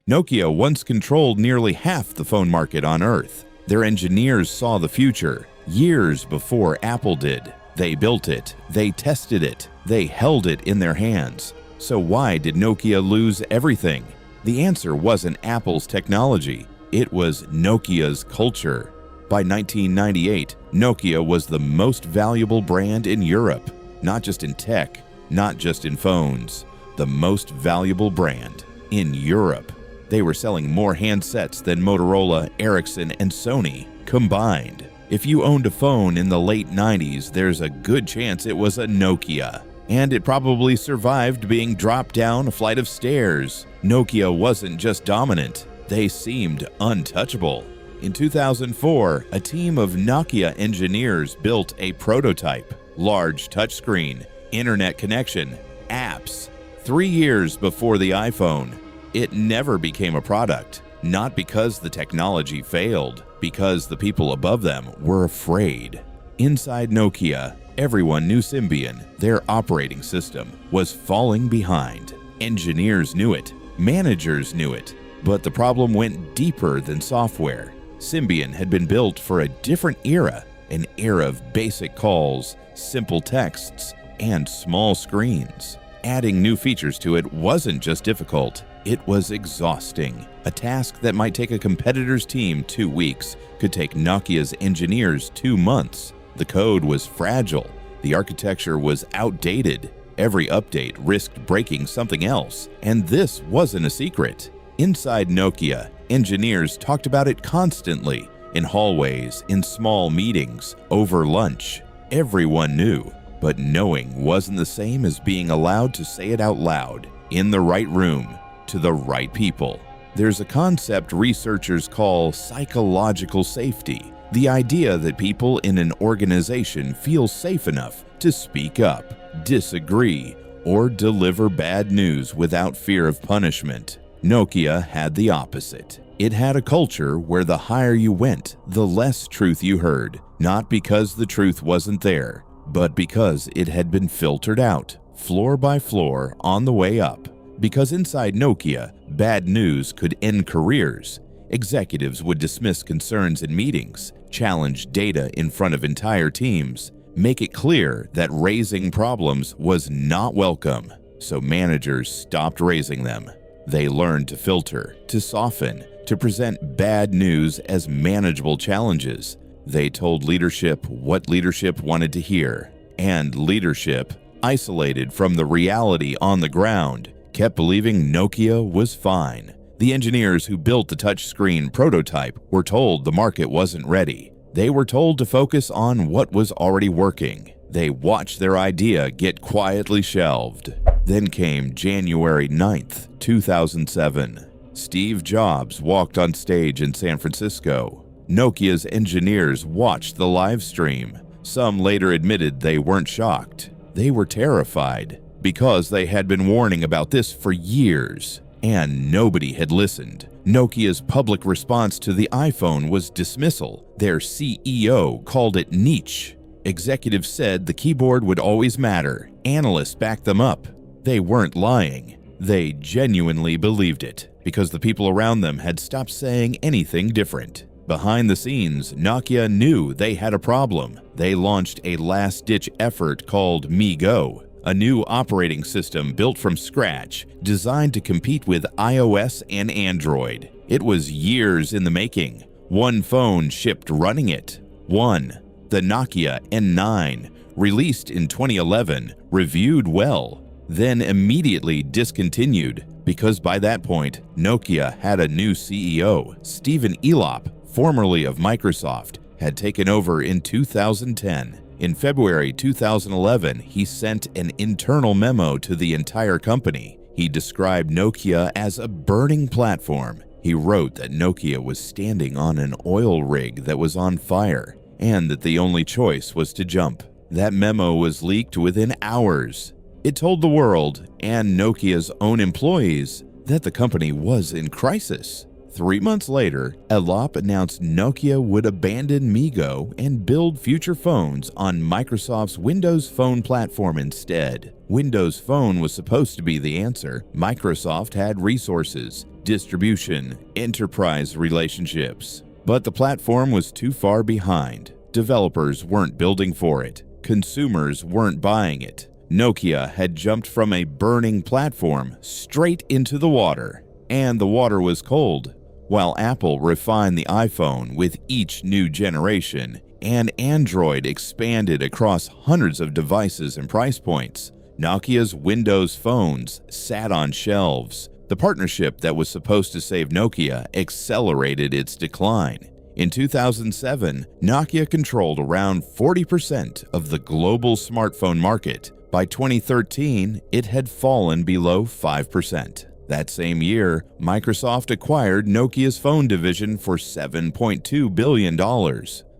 Nokia once controlled nearly half the phone market on Earth. Their engineers saw the future years before Apple did. They built it, they tested it, they held it in their hands. So why did Nokia lose everything? The answer wasn't Apple's technology, it was Nokia's culture. By 1998, Nokia was the most valuable brand in Europe, not just in tech, not just in phones, the most valuable brand in Europe. They were selling more handsets than Motorola, Ericsson, and Sony combined. If you owned a phone in the late 90s, there's a good chance it was a Nokia. And it probably survived being dropped down a flight of stairs. Nokia wasn't just dominant, they seemed untouchable. In 2004, a team of Nokia engineers built a prototype, large touchscreen, internet connection, apps. 3 years before the iPhone, it never became a product, not because the technology failed, because the people above them were afraid. Inside Nokia, everyone knew Symbian, their operating system, was falling behind. Engineers knew it, managers knew it, but the problem went deeper than software. Symbian had been built for a different era, an era of basic calls, simple texts, and small screens. Adding new features to it wasn't just difficult, it was exhausting. A task that might take a competitor's team 2 weeks could take Nokia's engineers 2 months. The code was fragile, the architecture was outdated, every update risked breaking something else, and this wasn't a secret. Inside Nokia, engineers talked about it constantly, in hallways, in small meetings, over lunch. Everyone knew, but knowing wasn't the same as being allowed to say it out loud, in the right room, to the right people. There's a concept researchers call psychological safety, the idea that people in an organization feel safe enough to speak up, disagree, or deliver bad news without fear of punishment. Nokia had the opposite. It had a culture where the higher you went, the less truth you heard, not because the truth wasn't there, but because it had been filtered out, floor by floor, on the way up. Because inside Nokia, bad news could end careers. Executives would dismiss concerns in meetings, challenge data in front of entire teams, make it clear that raising problems was not welcome. So managers stopped raising them. They learned to filter, to soften, to present bad news as manageable challenges. They told leadership what leadership wanted to hear. And leadership, isolated from the reality on the ground, kept believing Nokia was fine. The engineers who built the touchscreen prototype were told the market wasn't ready. They were told to focus on what was already working. They watched their idea get quietly shelved. Then came January 9th, 2007. Steve Jobs walked on stage in San Francisco. Nokia's engineers watched the live stream. Some later admitted they weren't shocked. They were terrified, because they had been warning about this for years, and nobody had listened. Nokia's public response to the iPhone was dismissal. Their CEO called it niche. Executives said the keyboard would always matter. Analysts backed them up. They weren't lying. They genuinely believed it, because the people around them had stopped saying anything different. Behind the scenes, Nokia knew they had a problem. They launched a last-ditch effort called MeeGo, a new operating system built from scratch, designed to compete with iOS and Android. It was years in the making. One phone shipped running it. One, the Nokia N9, released in 2011, reviewed well, then immediately discontinued, because by that point, Nokia had a new CEO. Stephen Elop, formerly of Microsoft, had taken over in 2010. In February 2011, he sent an internal memo to the entire company. He described Nokia as a burning platform. He wrote that Nokia was standing on an oil rig that was on fire, and that the only choice was to jump. That memo was leaked within hours. It told the world, and Nokia's own employees, that the company was in crisis. 3 months later, Elop announced Nokia would abandon MeeGo and build future phones on Microsoft's Windows Phone platform instead. Windows Phone was supposed to be the answer. Microsoft had resources, distribution, enterprise relationships. But the platform was too far behind. Developers weren't building for it. Consumers weren't buying it. Nokia had jumped from a burning platform straight into the water, and the water was cold. While Apple refined the iPhone with each new generation, and Android expanded across hundreds of devices and price points, Nokia's Windows phones sat on shelves. The partnership that was supposed to save Nokia accelerated its decline. In 2007, Nokia controlled around 40% of the global smartphone market. By 2013, it had fallen below 5%. That same year, Microsoft acquired Nokia's phone division for $7.2 billion.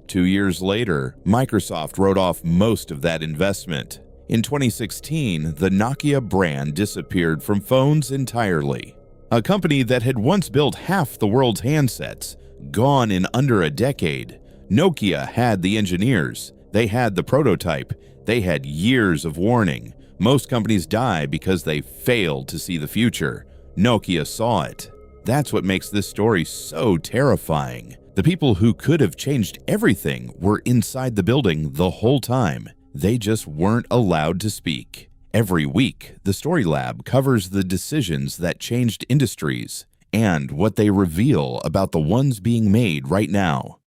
2 years later, Microsoft wrote off most of that investment. In 2016, the Nokia brand disappeared from phones entirely. A company that had once built half the world's handsets, gone in under a decade. Nokia had the engineers, they had the prototype, they had years of warning. Most companies die because they failed to see the future. Nokia saw it. That's what makes this story so terrifying. The people who could have changed everything were inside the building the whole time. They just weren't allowed to speak. Every week, the Story Lab covers the decisions that changed industries and what they reveal about the ones being made right now.